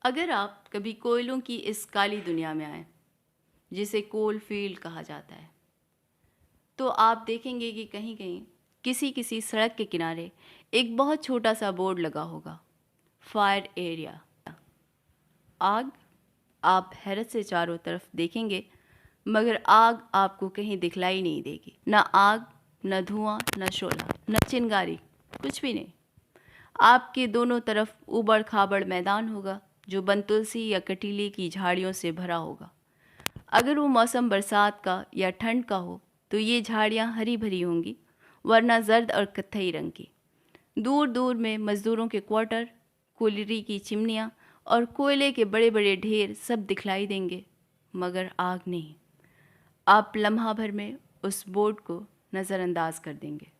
اگر آپ کبھی کوئلوں کی اس کالی دنیا میں آئیں جسے کول فیلڈ کہا جاتا ہے تو آپ دیکھیں گے کہ کہیں کہیں کسی سڑک کے کنارے ایک بہت چھوٹا سا بورڈ لگا ہوگا، فائر ایریا، آگ۔ آپ حیرت سے چاروں طرف دیکھیں گے مگر آگ آپ کو کہیں دکھلائی نہیں دے گی، نہ آگ، نہ دھواں، نہ شعلہ، نہ چنگاری، کچھ بھی نہیں۔ آپ کے دونوں طرف اوبڑ کھابڑ میدان ہوگا جو بنتلسی یا کٹیلے کی جھاڑیوں سے بھرا ہوگا۔ اگر وہ موسم برسات کا یا ٹھنڈ کا ہو تو یہ جھاڑیاں ہری بھری ہوں گی، ورنہ زرد اور کتھئی رنگ کی۔ دور دور میں مزدوروں کے کوارٹر، کولری کی چمنیاں اور کوئلے کے بڑے بڑے ڈھیر سب دکھلائی دیں گے، مگر آگ نہیں۔ آپ لمحہ بھر میں اس بورڈ کو نظر انداز کر دیں گے۔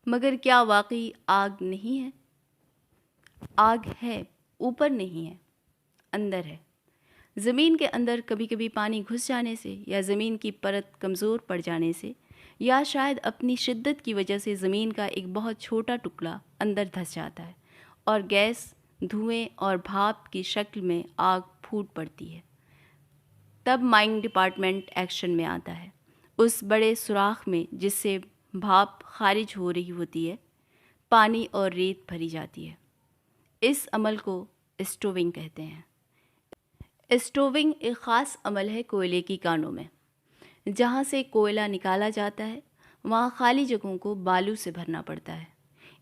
مگر کیا واقعی آگ نہیں ہے؟ آگ ہے، اوپر نہیں ہے، اندر ہے۔ زمین کے اندر کبھی کبھی پانی گھس جانے سے یا زمین کی پرت کمزور پڑ جانے سے یا شاید اپنی شدت کی وجہ سے زمین کا ایک بہت چھوٹا ٹکڑا اندر دھس جاتا ہے اور گیس، دھوئیں اور بھاپ کی شکل میں آگ پھوٹ پڑتی ہے۔ تب مائننگ ڈپارٹمنٹ ایکشن میں آتا ہے۔ اس بڑے سوراخ میں جس سے بھاپ خارج ہو رہی ہوتی ہے، پانی اور ریت بھری جاتی ہے۔ اس عمل کو اسٹوونگ کہتے ہیں۔ اسٹوونگ ایک خاص عمل ہے کوئلے کی کانوں میں۔ جہاں سے کوئلہ نکالا جاتا ہے وہاں خالی جگہوں کو بالو سے بھرنا پڑتا ہے،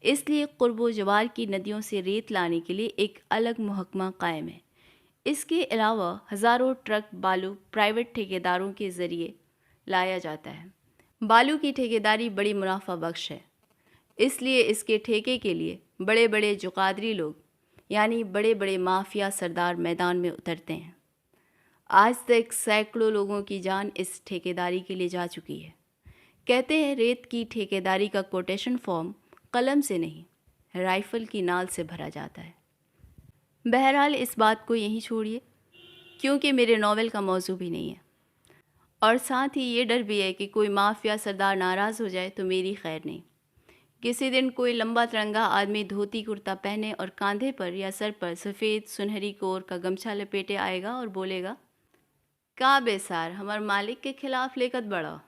اس لیے قرب و جوار کی ندیوں سے ریت لانے کے لیے ایک الگ محکمہ قائم ہے۔ اس کے علاوہ ہزاروں ٹرک بالو پرائیویٹ ٹھیکیداروں کے ذریعے لایا جاتا ہے۔ بالو کی ٹھیکیداری بڑی منافع بخش ہے، اس لیے اس کے ٹھیکے کے لیے بڑے بڑے جقادری لوگ یعنی بڑے بڑے مافیا سردار میدان میں اترتے ہیں۔ آج تک سینکڑوں لوگوں کی جان اس ٹھیکیداری کے لیے جا چکی ہے۔ کہتے ہیں ریت کی ٹھیکیداری کا کوٹیشن فارم قلم سے نہیں، رائفل کی نال سے بھرا جاتا ہے۔ بہرحال اس بات کو یہیں چھوڑیے کیونکہ میرے ناول کا موضوع بھی نہیں ہے، اور ساتھ ہی یہ ڈر بھی ہے کہ کوئی مافیا سردار ناراض ہو جائے تو میری خیر نہیں۔ کسی دن کوئی لمبا ترنگا آدمی دھوتی کرتا پہنے اور کاندھے پر یا سر پر سفید سنہری کور کا گمچھا لپیٹے آئے گا اور بولے گا، کا بے سار ہمار مالک کے خلاف لیکت بڑھا۔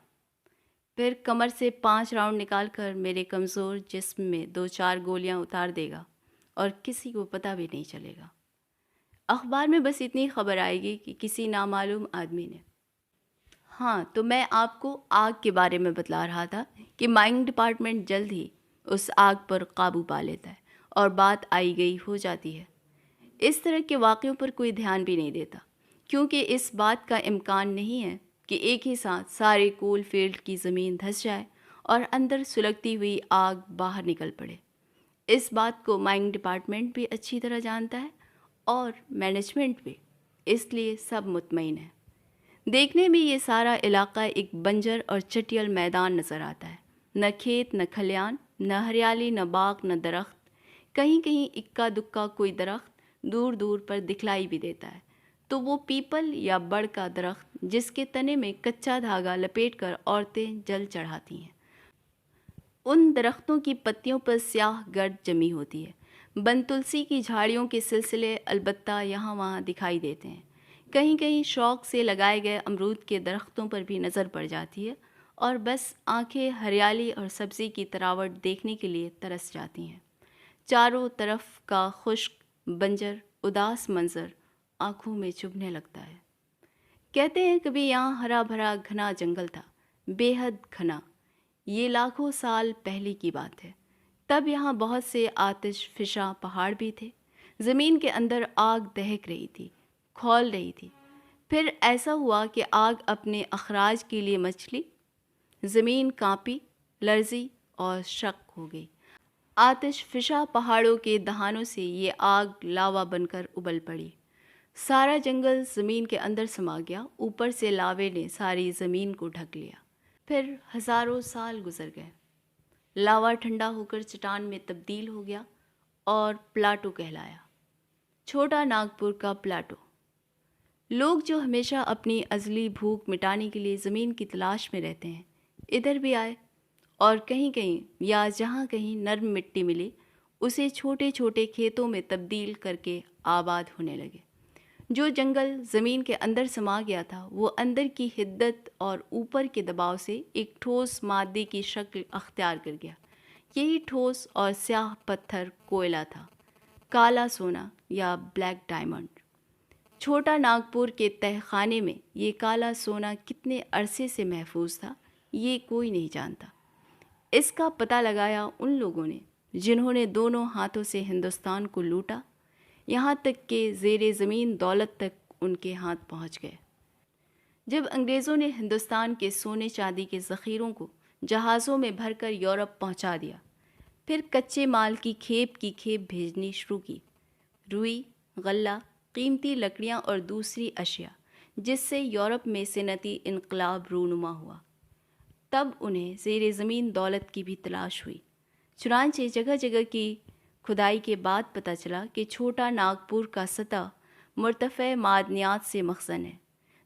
پھر کمر سے 5 راؤنڈ نکال کر میرے کمزور جسم میں 2-4 گولیاں اتار دے گا اور کسی کو پتہ بھی نہیں چلے گا۔ اخبار میں بس اتنی خبر آئے گی کہ کسی نامعلوم آدمی نے۔ ہاں، تو میں آپ کو آگ کے بارے میں بتلا رہا تھا کہ مائننگ ڈپارٹمنٹ جلد ہی اس آگ پر قابو پا لیتا ہے اور بات آئی گئی ہو جاتی ہے۔ اس طرح کے واقعوں پر کوئی دھیان بھی نہیں دیتا کیونکہ اس بات کا امکان نہیں ہے کہ ایک ہی ساتھ سارے کول فیلڈ کی زمین دھس جائے اور اندر سلگتی ہوئی آگ باہر نکل پڑے۔ اس بات کو مائننگ ڈپارٹمنٹ بھی اچھی طرح جانتا ہے اور مینجمنٹ بھی، اس لیے سب مطمئن ہیں۔ دیکھنے میں یہ سارا علاقہ ایک بنجر اور چٹیل میدان نظر آتا ہے، نہ کھیت، نہ کھلیان، نہ ہریالی، نہ باغ، نہ درخت۔ کہیں کہیں اکا دکا کوئی درخت دور دور پر دکھلائی بھی دیتا ہے تو وہ پیپل یا بڑ کا درخت جس کے تنے میں کچا دھاگا لپیٹ کر عورتیں جل چڑھاتی ہیں۔ ان درختوں کی پتیوں پر سیاہ گرد جمی ہوتی ہے۔ بن تلسی کی جھاڑیوں کے سلسلے البتہ یہاں وہاں دکھائی دیتے ہیں۔ کہیں کہیں شوق سے لگائے گئے امرود کے درختوں پر بھی نظر پڑ جاتی ہے اور بس آنکھیں ہریالی اور سبزی کی تراوٹ دیکھنے کے لیے ترس جاتی ہیں۔ چاروں طرف کا خشک، بنجر، اداس منظر آنکھوں میں چبھنے لگتا ہے۔ کہتے ہیں کبھی یہاں ہرا بھرا گھنا جنگل تھا، بے حد گھنا۔ یہ لاکھوں سال پہلے کی بات ہے۔ تب یہاں بہت سے آتش فشاں پہاڑ بھی تھے۔ زمین کے اندر آگ دہک رہی تھی، کھول رہی تھی۔ پھر ایسا ہوا کہ آگ اپنے اخراج کے لیے مچلی، زمین کانپی، لرزی اور شق ہو گئی۔ آتش فشاں پہاڑوں کے دہانوں سے یہ آگ لاوا بن کر ابل پڑی۔ سارا جنگل زمین کے اندر سما گیا، اوپر سے لاوے نے ساری زمین کو ڈھک لیا۔ پھر ہزاروں سال گزر گئے، لاوا ٹھنڈا ہو کر چٹان میں تبدیل ہو گیا اور پلاٹو کہلایا، چھوٹا ناگپور کا پلاٹو۔ لوگ جو ہمیشہ اپنی ازلی بھوک مٹانے کے لیے زمین کی تلاش میں رہتے ہیں، ادھر بھی آئے اور کہیں کہیں یا جہاں کہیں نرم مٹی ملی اسے چھوٹے چھوٹے کھیتوں میں تبدیل کر کے آباد ہونے لگے۔ جو جنگل زمین کے اندر سما گیا تھا وہ اندر کی حدت اور اوپر کے دباؤ سے ایک ٹھوس مادے کی شکل اختیار کر گیا۔ یہی ٹھوس اور سیاہ پتھر کوئلہ تھا، کالا سونا یا بلیک ڈائمنڈ۔ چھوٹا ناگپور کے تہہ خانے میں یہ کالا سونا کتنے عرصے سے محفوظ تھا یہ کوئی نہیں جانتا۔ اس کا پتہ لگایا ان لوگوں نے جنہوں نے دونوں ہاتھوں سے ہندوستان کو لوٹا، یہاں تک کہ زیر زمین دولت تک ان کے ہاتھ پہنچ گئے۔ جب انگریزوں نے ہندوستان کے سونے چاندی کے ذخیروں کو جہازوں میں بھر کر یورپ پہنچا دیا، پھر کچے مال کی کھیپ بھیجنی شروع کی، روئی، غلہ، قیمتی لکڑیاں اور دوسری اشیاء، جس سے یورپ میں صنعتی انقلاب رونما ہوا، تب انہیں زیر زمین دولت کی بھی تلاش ہوئی۔ چنانچہ جگہ جگہ کی کھدائی کے بعد پتہ چلا کہ چھوٹا ناگپور کا سطح مرتفع معدنیات سے مخزن ہے۔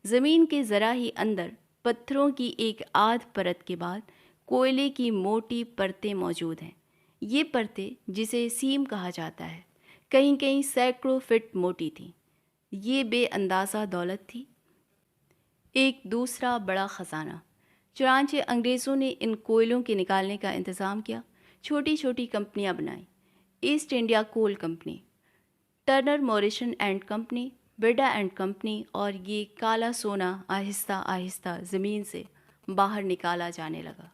زمین کے ذرا ہی اندر پتھروں کی ایک آدھ پرت کے بعد کوئلے کی موٹی پرتیں موجود ہیں۔ یہ پرتیں، جسے سیم کہا جاتا ہے، کہیں کہیں سینکڑوں فٹ موٹی تھیں۔ یہ بے اندازہ دولت تھی، ایک دوسرا بڑا خزانہ۔ چنانچہ انگریزوں نے ان کوئلوں کے نکالنے کا انتظام کیا، چھوٹی چھوٹی کمپنیاں بنائیں، East India Coal Company, Turner Morrison and Company, Bird and Company, اور یہ کالا سونا آہستہ آہستہ زمین سے باہر نکالا جانے لگا۔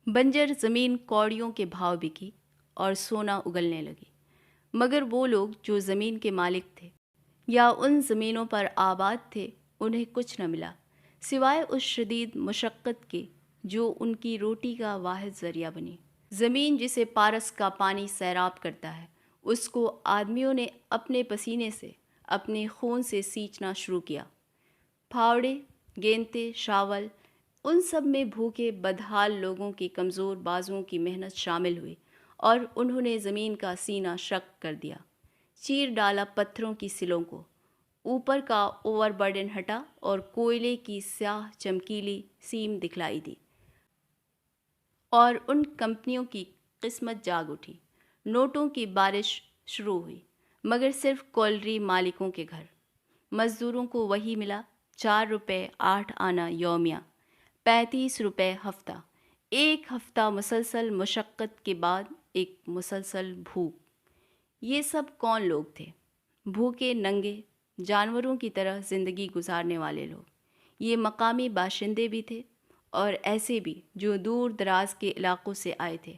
بنجر زمین کوڑیوں کے بھاؤ بکی اور سونا اگلنے لگی، مگر وہ لوگ جو زمین کے مالک تھے یا ان زمینوں پر آباد تھے انہیں کچھ نہ ملا سوائے اس شدید مشقت کے جو ان کی روٹی کا واحد ذریعہ بنی۔ زمین جسے پارس کا پانی سیراب کرتا ہے، اس کو آدمیوں نے اپنے پسینے سے، اپنے خون سے سینچنا شروع کیا۔ پھاوڑے، گینتے، شاول، ان سب میں بھوکے بدحال لوگوں کی کمزور بازوؤں کی محنت شامل ہوئی اور انہوں نے زمین کا سینہ شق کر دیا، چیر ڈالا پتھروں کی سلوں کو، اوپر کا اوور برڈن ہٹا اور کوئلے کی سیاہ چمکیلی سیم دکھلائی دی، اور ان کمپنیوں کی قسمت جاگ اٹھی۔ نوٹوں کی بارش شروع ہوئی، مگر صرف کولری مالکوں کے گھر۔ مزدوروں کو وہی ملا، 4 روپے 8 آنا یومیہ، 35 روپے ہفتہ۔ ایک ہفتہ مسلسل مشقت کے بعد ایک مسلسل بھوک۔ یہ سب کون لوگ تھے؟ بھوکے، ننگے، جانوروں کی طرح زندگی گزارنے والے لوگ۔ یہ مقامی باشندے بھی تھے اور ایسے بھی جو دور دراز کے علاقوں سے آئے تھے،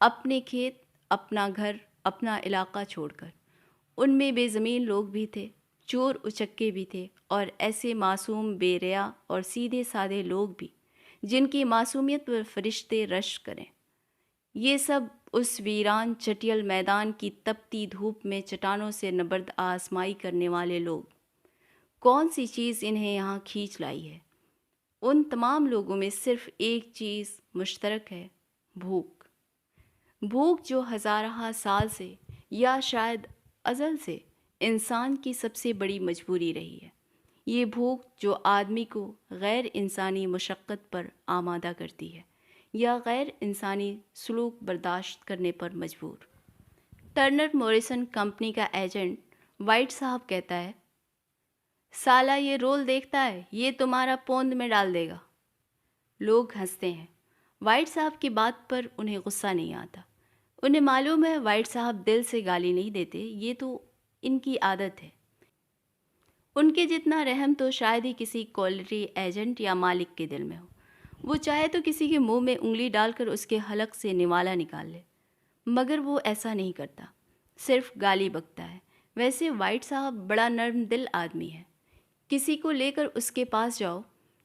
اپنے کھیت، اپنا گھر، اپنا علاقہ چھوڑ کر۔ ان میں بے زمین لوگ بھی تھے، چور اچکے بھی تھے، اور ایسے معصوم، بے ریا اور سیدھے سادے لوگ بھی جن کی معصومیت پر فرشتے رشک کریں۔ یہ سب اس ویران چٹیل میدان کی تپتی دھوپ میں چٹانوں سے نبرد آزمائی کرنے والے لوگ۔ کون سی چیز انہیں یہاں کھینچ لائی ہے؟ ان تمام لوگوں میں صرف ایک چیز مشترک ہے، بھوک۔ بھوک جو ہزارہ سال سے یا شاید ازل سے انسان کی سب سے بڑی مجبوری رہی ہے۔ یہ بھوک جو آدمی کو غیر انسانی مشقت پر آمادہ کرتی ہے یا غیر انسانی سلوک برداشت کرنے پر مجبور۔ ٹرنر موریسن کمپنی کا ایجنٹ وائٹ صاحب کہتا ہے، سالہ یہ رول دیکھتا ہے، یہ تمہارا پوند میں ڈال دے گا۔ لوگ ہنستے ہیں۔ وائٹ صاحب کی بات پر انہیں غصہ نہیں آتا۔ انہیں معلوم ہے وائٹ صاحب دل سے گالی نہیں دیتے، یہ تو ان کی عادت ہے۔ ان کے جتنا رحم تو شاید ہی کسی کولری ایجنٹ یا مالک کے دل میں ہو۔ وہ چاہے تو کسی کے منہ میں انگلی ڈال کر اس کے حلق سے نوالا نکال لے، مگر وہ ایسا نہیں کرتا، صرف گالی بکتا ہے۔ ویسے وائٹ صاحب بڑا نرم دل آدمی ہے۔ کسی کو لے کر اس کے پاس جاؤ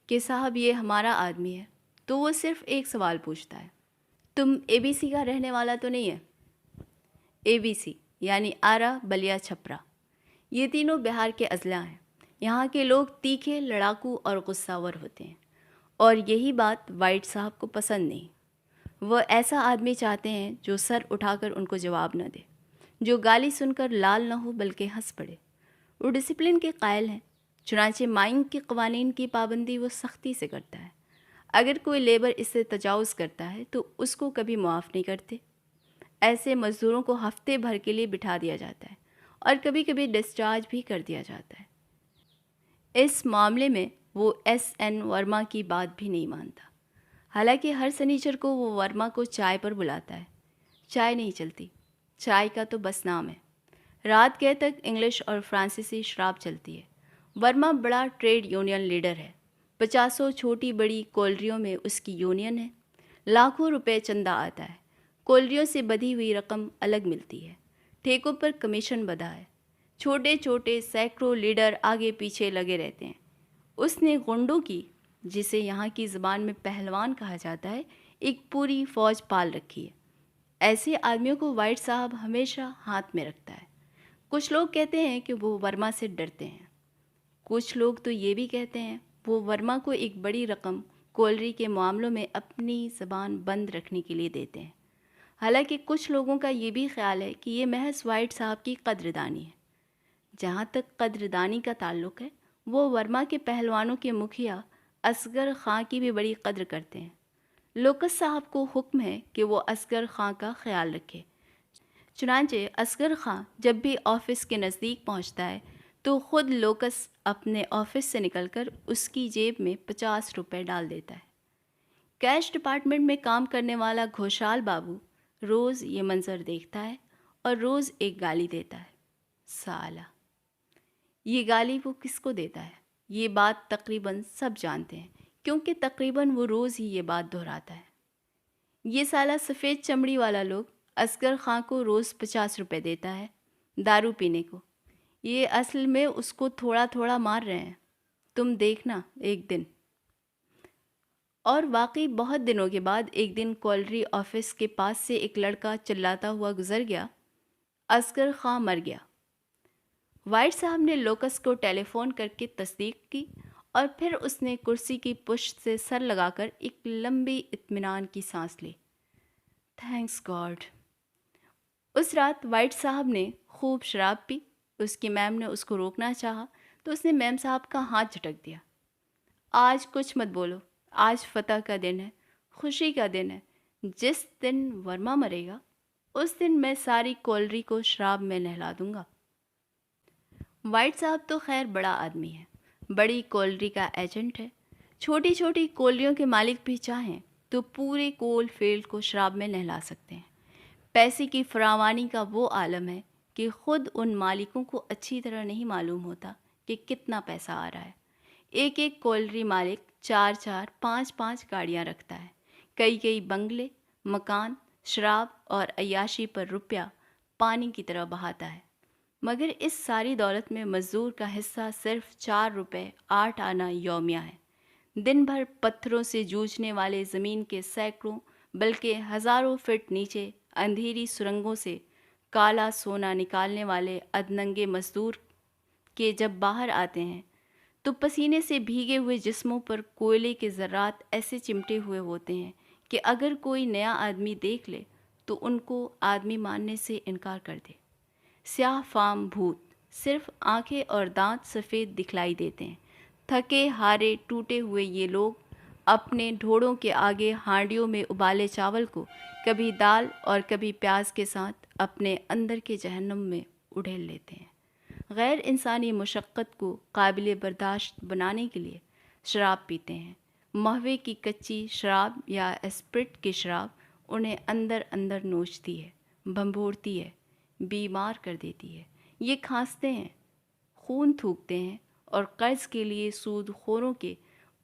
کہ صاحب یہ ہمارا آدمی ہے، تو وہ صرف ایک سوال پوچھتا ہے، تم اے بی سی کا رہنے والا تو نہیں ہے؟ اے بی سی یعنی آرا، بلیا، چھپرا، یہ تینوں بہار کے اضلاع ہیں۔ یہاں کے لوگ تیکھے، لڑاکو اور غصہ ور ہوتے ہیں، اور یہی بات وائٹ صاحب کو پسند نہیں۔ وہ ایسا آدمی چاہتے ہیں جو سر اٹھا کر ان کو جواب نہ دے، جو گالی سن کر لال نہ ہو بلکہ ہنس پڑے۔ وہ ڈسپلن کے قائل ہیں، چنانچہ مائننگ کے قوانین کی پابندی وہ سختی سے کرتا ہے۔ اگر کوئی لیبر اس سے تجاوز کرتا ہے تو اس کو کبھی معاف نہیں کرتے۔ ایسے مزدوروں کو ہفتے بھر کے لیے بٹھا دیا جاتا ہے اور کبھی کبھی ڈسچارج بھی کر دیا جاتا ہے۔ اس معاملے میں وہ ایس این ورما کی بات بھی نہیں مانتا، حالانکہ ہر سنیچر کو وہ ورما کو چائے پر بلاتا ہے۔ چائے نہیں چلتی، چائے کا تو بس نام ہے۔ رات گئے تک انگلش اور فرانسیسی شراب چلتی ہے۔ ورما بڑا ٹریڈ یونین لیڈر ہے، 50 چھوٹی بڑی کولریوں میں اس کی یونین ہے۔ لاکھوں روپے چندہ آتا ہے، کولریوں سے بدھی ہوئی رقم الگ ملتی ہے، ٹھیکوں پر کمیشن بدھا ہے۔ چھوٹے چھوٹے سینکڑوں لیڈر آگے پیچھے لگے رہتے ہیں۔ اس نے غنڈوں کی، جسے یہاں کی زبان میں پہلوان کہا جاتا ہے، ایک پوری فوج پال رکھی ہے۔ ایسے آدمیوں کو وائٹ صاحب ہمیشہ ہاتھ میں رکھتا ہے۔ کچھ لوگ کہتے ہیں کہ وہ ورما سے ڈرتے ہیں، کچھ لوگ تو یہ بھی کہتے ہیں وہ ورما کو ایک بڑی رقم کولری کے معاملوں میں اپنی زبان بند رکھنے کے لیے دیتے ہیں۔ حالانکہ کچھ لوگوں کا یہ بھی خیال ہے کہ یہ محض وائٹ صاحب کی قدردانی ہے۔ جہاں تک قدردانی کا تعلق ہے، وہ ورما کے پہلوانوں کے مکھیا اصغر خاں کی بھی بڑی قدر کرتے ہیں۔ لوکس صاحب کو حکم ہے کہ وہ اصغر خاں کا خیال رکھے۔ چنانچہ اصغر خاں جب بھی آفس کے نزدیک پہنچتا ہے تو خود لوکس اپنے آفس سے نکل کر اس کی جیب میں 50 روپے ڈال دیتا ہے۔ کیش ڈپارٹمنٹ میں کام کرنے والا گھوشال بابو روز یہ منظر دیکھتا ہے اور روز ایک گالی دیتا ہے۔ سالہ! یہ گالی وہ کس کو دیتا ہے؟ یہ بات تقریباً سب جانتے ہیں، کیونکہ تقریباً وہ روز ہی یہ بات دہراتا ہے۔ یہ سالہ سفید چمڑی والا لوگ اصغر خاں کو روز 50 روپے دیتا ہے دارو پینے کو۔ یہ اصل میں اس کو تھوڑا تھوڑا مار رہے ہیں، تم دیکھنا ایک دن۔ اور واقعی بہت دنوں کے بعد ایک دن کولری آفس کے پاس سے ایک لڑکا چلاتا ہوا گزر گیا۔ اصغر خاں مر گیا۔ وائٹ صاحب نے لوکس کو ٹیلی فون کر کے تصدیق کی اور پھر اس نے کرسی کی پشت سے سر لگا کر ایک لمبی اطمینان کی سانس لی۔ Thanks God. اس رات وائٹ صاحب نے خوب شراب پی۔ اس کی میم نے اس کو روکنا چاہا تو اس نے میم صاحب کا ہاتھ جھٹک دیا۔ آج کچھ مت بولو، آج فتح کا دن ہے، خوشی کا دن ہے۔ جس دن ورما مرے گا اس دن میں ساری کولری کو شراب میں نہلا دوں گا۔ وائٹ صاحب تو خیر بڑا آدمی ہے، بڑی کولری کا ایجنٹ ہے۔ چھوٹی چھوٹی کولریوں کے مالک بھی چاہیں تو پورے کول فیلڈ کو شراب میں نہلا سکتے ہیں۔ پیسے کی فراوانی کا وہ عالم ہے کہ خود ان مالکوں کو اچھی طرح نہیں معلوم ہوتا کہ کتنا پیسہ آ رہا ہے۔ ایک ایک کولری مالک 4 5 گاڑیاں رکھتا ہے، کئی بنگلے، مکان، شراب اور عیاشی پر روپیہ پانی کی طرح بہاتا ہے۔ مگر اس ساری دولت میں مزدور کا حصہ صرف 4 روپے 8 آنا یومیہ ہے۔ دن بھر پتھروں سے جوجھنے والے زمین کے سینکڑوں بلکہ ہزاروں فٹ نیچے اندھیری سرنگوں سے کالا سونا نکالنے والے ادننگے مزدور کے جب باہر آتے ہیں تو پسینے سے بھیگے ہوئے جسموں پر کوئلے کے ذرات ایسے چمٹے ہوئے ہوتے ہیں کہ اگر کوئی نیا آدمی دیکھ لے تو ان کو آدمی ماننے سے انکار کر دے۔ سیاہ فام بھوت، صرف آنکھیں اور دانت سفید دکھلائی دیتے ہیں۔ تھکے ہارے ٹوٹے ہوئے یہ لوگ اپنے ڈھوڑوں کے آگے ہانڈیوں میں ابالے چاول کو کبھی دال اور کبھی پیاز کے ساتھ اپنے اندر کے جہنم میں اڑیل لیتے ہیں۔ غیر انسانی مشقت کو قابل برداشت بنانے کے لیے شراب پیتے ہیں۔ مہوے کی کچی شراب یا اسپرٹ کی شراب انہیں اندر اندر نوچتی ہے، بھنبوڑتی ہے، بیمار کر دیتی ہے۔ یہ کھانستے ہیں، خون تھوکتے ہیں اور قرض کے لیے سود خوروں کے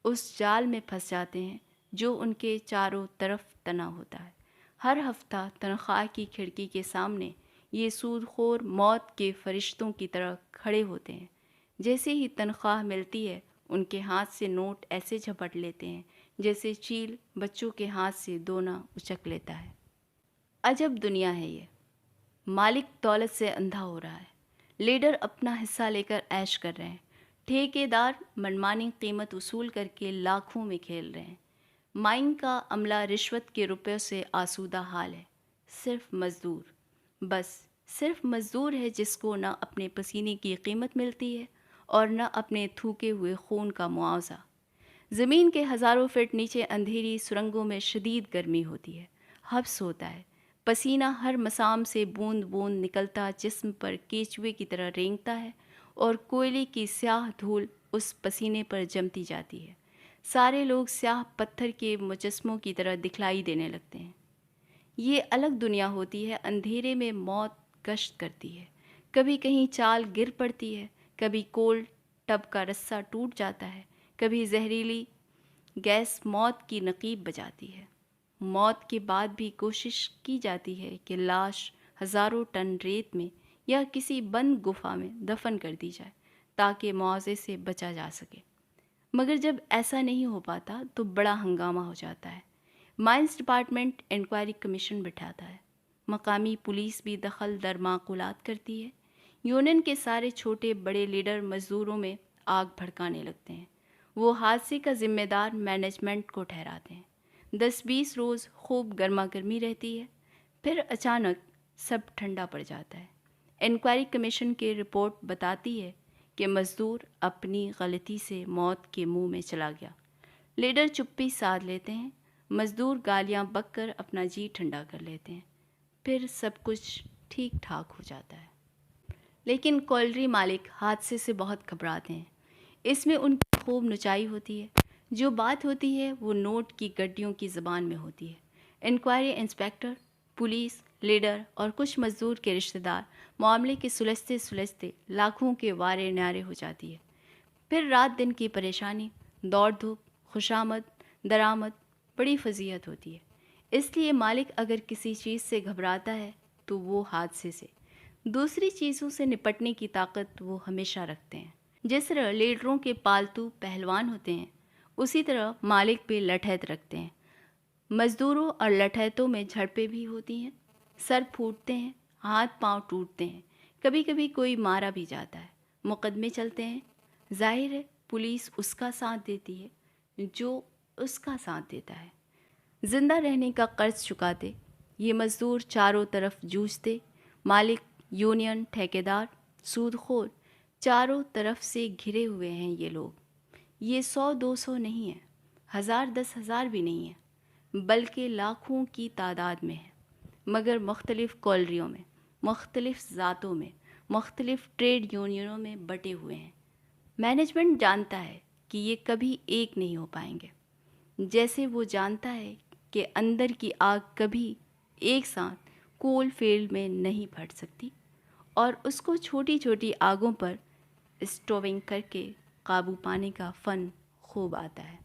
اس جال میں پھنس جاتے ہیں جو ان کے چاروں طرف تنا ہوتا ہے۔ ہر ہفتہ تنخواہ کی کھڑکی کے سامنے یہ سود خور موت کے فرشتوں کی طرح کھڑے ہوتے ہیں۔ جیسے ہی تنخواہ ملتی ہے ان کے ہاتھ سے نوٹ ایسے جھپٹ لیتے ہیں جیسے چیل بچوں کے ہاتھ سے دونا اچک لیتا ہے۔ عجب دنیا ہے یہ۔ مالک دولت سے اندھا ہو رہا ہے، لیڈر اپنا حصہ لے کر عیش کر رہے ہیں، ٹھیکے دار منمانی قیمت وصول کر کے لاکھوں میں کھیل رہے ہیں، مائن کا عملہ رشوت کے روپیوں سے آسودہ حال ہے۔ صرف مزدور، بس صرف مزدور ہے جس کو نہ اپنے پسینے کی قیمت ملتی ہے اور نہ اپنے تھوکے ہوئے خون کا معاوضہ۔ زمین کے ہزاروں فٹ نیچے اندھیری سرنگوں میں شدید گرمی ہوتی ہے، حبس ہوتا ہے، پسینہ ہر مسام سے بوند بوند نکلتا جسم پر کیچوے کی طرح رینگتا ہے اور کوئلے کی سیاہ دھول اس پسینے پر جمتی جاتی ہے۔ سارے لوگ سیاہ پتھر کے مجسموں کی طرح دکھلائی دینے لگتے ہیں۔ یہ الگ دنیا ہوتی ہے، اندھیرے میں موت گشت کرتی ہے، کبھی کہیں چال گر پڑتی ہے، کبھی کول ٹب کا رسہ ٹوٹ جاتا ہے، کبھی زہریلی گیس موت کی نقیب بجاتی ہے۔ موت کے بعد بھی کوشش کی جاتی ہے کہ لاش ہزاروں ٹن ریت میں یا کسی بند گفا میں دفن کر دی جائے تاکہ معاوضے سے بچا جا سکے، مگر جب ایسا نہیں ہو پاتا تو بڑا ہنگامہ ہو جاتا ہے۔ مائنز ڈپارٹمنٹ انکوائری کمیشن بٹھاتا ہے، مقامی پولیس بھی دخل در معقولات کرتی ہے، یونین کے سارے چھوٹے بڑے لیڈر مزدوروں میں آگ بھڑکانے لگتے ہیں، وہ حادثے کا ذمہ دار مینجمنٹ کو ٹھہراتے ہیں۔ 10-20 روز خوب گرما گرمی رہتی ہے، پھر اچانک سب ٹھنڈا پڑ جاتا ہے۔ انکوائری کمیشن کی رپورٹ بتاتی ہے کہ مزدور اپنی غلطی سے موت کے منہ میں چلا گیا۔ لیڈر چپی سادھ لیتے ہیں، مزدور گالیاں بک کر اپنا جی ٹھنڈا کر لیتے ہیں، پھر سب کچھ ٹھیک ٹھاک ہو جاتا ہے۔ لیکن کولری مالک حادثے سے بہت گھبراتے ہیں، اس میں ان کی خوب نچائی ہوتی ہے، جو بات ہوتی ہے وہ نوٹ کی گڈیوں کی زبان میں ہوتی ہے۔ انکوائری انسپکٹر، پولیس، لیڈر اور کچھ مزدور کے رشتہ دار معاملے کے سلجھتے سلجھتے لاکھوں کے وارے نیارے ہو جاتی ہے۔ پھر رات دن کی پریشانی، دوڑ دھوپ، خوشامد درآمد، بڑی فضیحت ہوتی ہے۔ اس لیے مالک اگر کسی چیز سے گھبراتا ہے تو وہ حادثے سے، دوسری چیزوں سے نپٹنے کی طاقت وہ ہمیشہ رکھتے ہیں۔ جس طرح لیڈروں کے پالتو پہلوان ہوتے ہیں، اسی طرح مالک بھی لٹھیت رکھتے ہیں۔ مزدوروں اور لٹھیتوں میں جھڑپیں بھی ہوتی ہیں، سر پھوٹتے ہیں، ہاتھ پاؤں ٹوٹتے ہیں، کبھی کبھی کوئی مارا بھی جاتا ہے، مقدمے چلتے ہیں۔ ظاہر ہے پولیس اس کا ساتھ دیتی ہے جو اس کا ساتھ دیتا ہے۔ زندہ رہنے کا قرض چکاتے یہ مزدور چاروں طرف جوجھتے، مالک، یونین، ٹھیکیدار، سود خور، چاروں طرف سے گھرے ہوئے ہیں۔ یہ لوگ، یہ 100-200 نہیں ہیں، 1000-10,000 بھی نہیں ہیں، بلکہ لاکھوں کی تعداد میں ہیں، مگر مختلف کالریوں میں، مختلف ذاتوں میں، مختلف ٹریڈ یونینوں میں بٹے ہوئے ہیں۔ مینجمنٹ جانتا ہے کہ یہ کبھی ایک نہیں ہو پائیں گے، جیسے وہ جانتا ہے کہ اندر کی آگ کبھی ایک ساتھ کول فیلڈ میں نہیں پھٹ سکتی، اور اس کو چھوٹی چھوٹی آگوں پر اسٹوونگ کر کے قابو پانے کا فن خوب آتا ہے۔